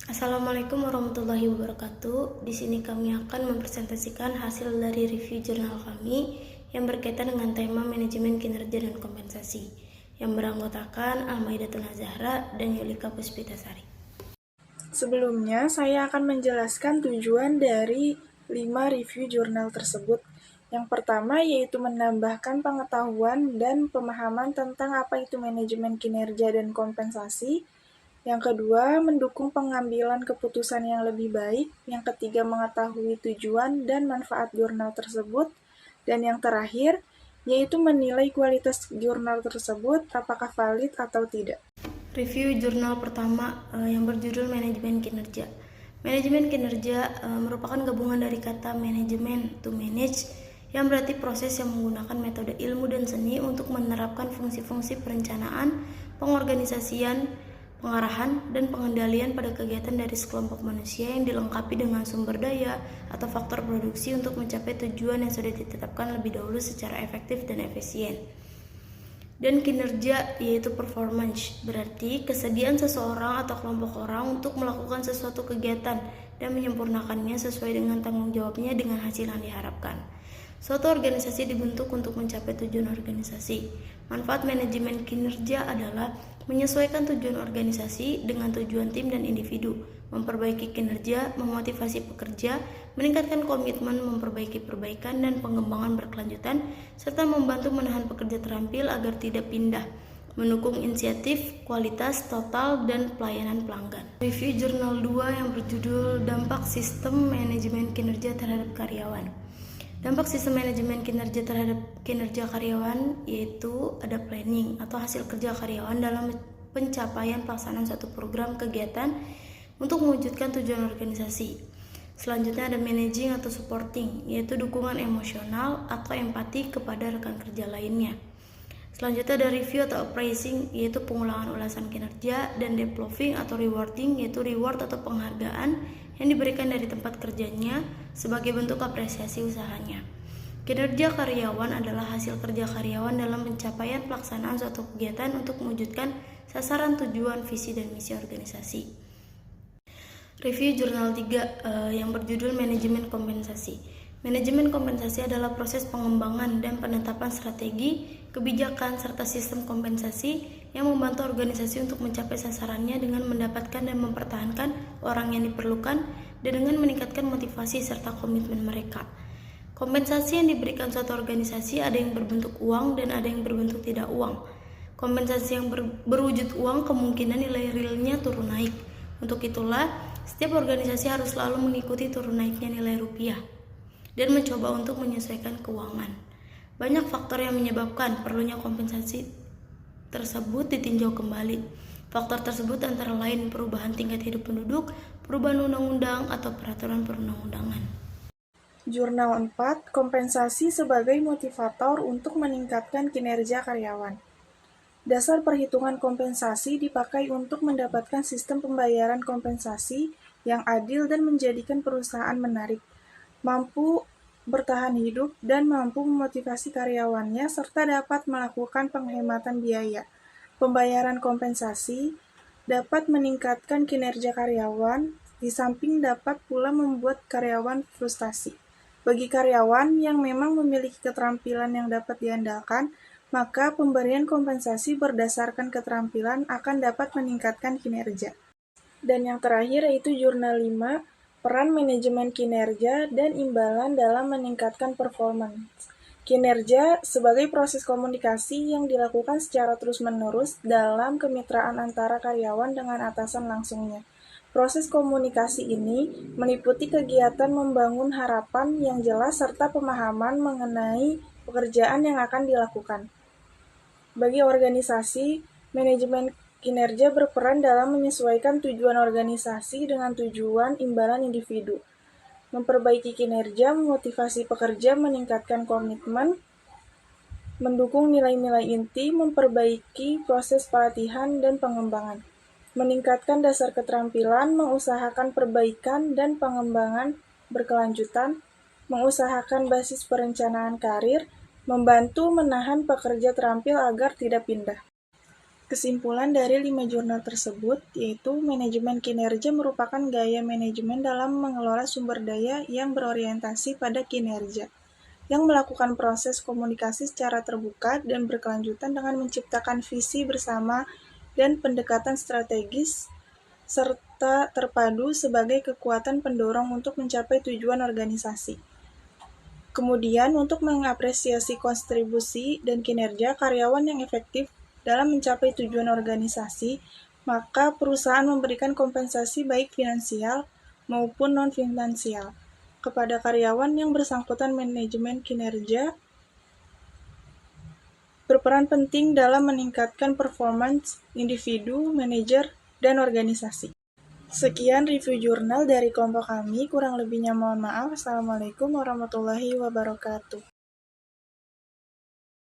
Assalamualaikum warahmatullahi wabarakatuh. Di sini kami akan mempresentasikan hasil dari review jurnal kami yang berkaitan dengan tema manajemen kinerja dan kompensasi yang beranggotakan Almaidatul Zahra dan Yulika Puspitasari. Sebelumnya, saya akan menjelaskan tujuan dari 5 review jurnal tersebut. Yang pertama yaitu menambahkan pengetahuan dan pemahaman tentang apa itu manajemen kinerja dan kompensasi. Yang kedua, mendukung pengambilan keputusan yang lebih baik. Yang ketiga, mengetahui tujuan dan manfaat jurnal tersebut. Dan yang terakhir, yaitu menilai kualitas jurnal tersebut apakah valid atau tidak. Review jurnal pertama yang berjudul Manajemen Kinerja. Manajemen kinerja merupakan gabungan dari kata manajemen to manage, yang berarti proses yang menggunakan metode ilmu dan seni untuk menerapkan fungsi-fungsi perencanaan, pengorganisasian, pengarahan, dan pengendalian pada kegiatan dari sekelompok manusia yang dilengkapi dengan sumber daya atau faktor produksi untuk mencapai tujuan yang sudah ditetapkan lebih dahulu secara efektif dan efisien. Dan kinerja yaitu performance, berarti kesediaan seseorang atau kelompok orang untuk melakukan sesuatu kegiatan dan menyempurnakannya sesuai dengan tanggung jawabnya dengan hasil yang diharapkan. Suatu organisasi dibentuk untuk mencapai tujuan organisasi. Manfaat manajemen kinerja adalah menyesuaikan tujuan organisasi dengan tujuan tim dan individu, memperbaiki kinerja, memotivasi pekerja, meningkatkan komitmen memperbaiki perbaikan dan pengembangan berkelanjutan, serta membantu menahan pekerja terampil agar tidak pindah, mendukung inisiatif, kualitas, total, dan pelayanan pelanggan. Review jurnal 2 yang berjudul Dampak Sistem Manajemen Kinerja Terhadap Karyawan. Dampak sistem manajemen kinerja terhadap kinerja karyawan yaitu ada planning atau hasil kerja karyawan dalam pencapaian pelaksanaan suatu program kegiatan untuk mewujudkan tujuan organisasi. Selanjutnya ada managing atau supporting, yaitu dukungan emosional atau empati kepada rekan kerja lainnya. Selanjutnya ada review atau appraising, yaitu pengulangan ulasan kinerja, dan developing atau rewarding, yaitu reward atau penghargaan yang diberikan dari tempat kerjanya sebagai bentuk apresiasi usahanya. Kinerja karyawan adalah hasil kerja karyawan dalam pencapaian pelaksanaan suatu kegiatan untuk mewujudkan sasaran tujuan, visi, dan misi organisasi. Review jurnal 3 yang berjudul Manajemen Kompensasi. Manajemen kompensasi adalah proses pengembangan dan penetapan strategi, kebijakan, serta sistem kompensasi yang membantu organisasi untuk mencapai sasarannya dengan mendapatkan dan mempertahankan orang yang diperlukan dan dengan meningkatkan motivasi serta komitmen mereka. Kompensasi yang diberikan suatu organisasi ada yang berbentuk uang dan ada yang berbentuk tidak uang. Kompensasi yang berwujud uang kemungkinan nilai realnya turun naik. Untuk itulah, setiap organisasi harus selalu mengikuti turun naiknya nilai rupiah dan mencoba untuk menyesuaikan keuangan. Banyak faktor yang menyebabkan perlunya kompensasi tersebut ditinjau kembali. Faktor tersebut antara lain perubahan tingkat hidup penduduk, perubahan undang-undang, atau peraturan perundang-undangan. Jurnal 4, kompensasi sebagai motivator untuk meningkatkan kinerja karyawan. Dasar perhitungan kompensasi dipakai untuk mendapatkan sistem pembayaran kompensasi yang adil dan menjadikan perusahaan menarik, mampu bertahan hidup, dan mampu memotivasi karyawannya serta dapat melakukan penghematan biaya. Pembayaran kompensasi dapat meningkatkan kinerja karyawan, di samping dapat pula membuat karyawan frustasi. Bagi karyawan yang memang memiliki keterampilan yang dapat diandalkan, maka pemberian kompensasi berdasarkan keterampilan akan dapat meningkatkan kinerja. Dan yang terakhir yaitu jurnal 5, peran manajemen kinerja dan imbalan dalam meningkatkan performance. Kinerja sebagai proses komunikasi yang dilakukan secara terus-menerus dalam kemitraan antara karyawan dengan atasan langsungnya. Proses komunikasi ini meliputi kegiatan membangun harapan yang jelas serta pemahaman mengenai pekerjaan yang akan dilakukan. Bagi organisasi, manajemen kinerja berperan dalam menyesuaikan tujuan organisasi dengan tujuan imbalan individu, memperbaiki kinerja, memotivasi pekerja, meningkatkan komitmen, mendukung nilai-nilai inti, memperbaiki proses pelatihan dan pengembangan, meningkatkan dasar keterampilan, mengusahakan perbaikan dan pengembangan berkelanjutan, mengusahakan basis perencanaan karir, membantu menahan pekerja terampil agar tidak pindah. Kesimpulan dari 5 jurnal tersebut yaitu manajemen kinerja merupakan gaya manajemen dalam mengelola sumber daya yang berorientasi pada kinerja, yang melakukan proses komunikasi secara terbuka dan berkelanjutan dengan menciptakan visi bersama dan pendekatan strategis, serta terpadu sebagai kekuatan pendorong untuk mencapai tujuan organisasi. Kemudian, untuk mengapresiasi kontribusi dan kinerja karyawan yang efektif dalam mencapai tujuan organisasi, maka perusahaan memberikan kompensasi baik finansial maupun non-finansial kepada karyawan yang bersangkutan. Manajemen kinerja berperan penting dalam meningkatkan performance individu, manajer, dan organisasi. Sekian review jurnal dari kelompok kami, kurang lebihnya mohon maaf. Assalamualaikum warahmatullahi wabarakatuh.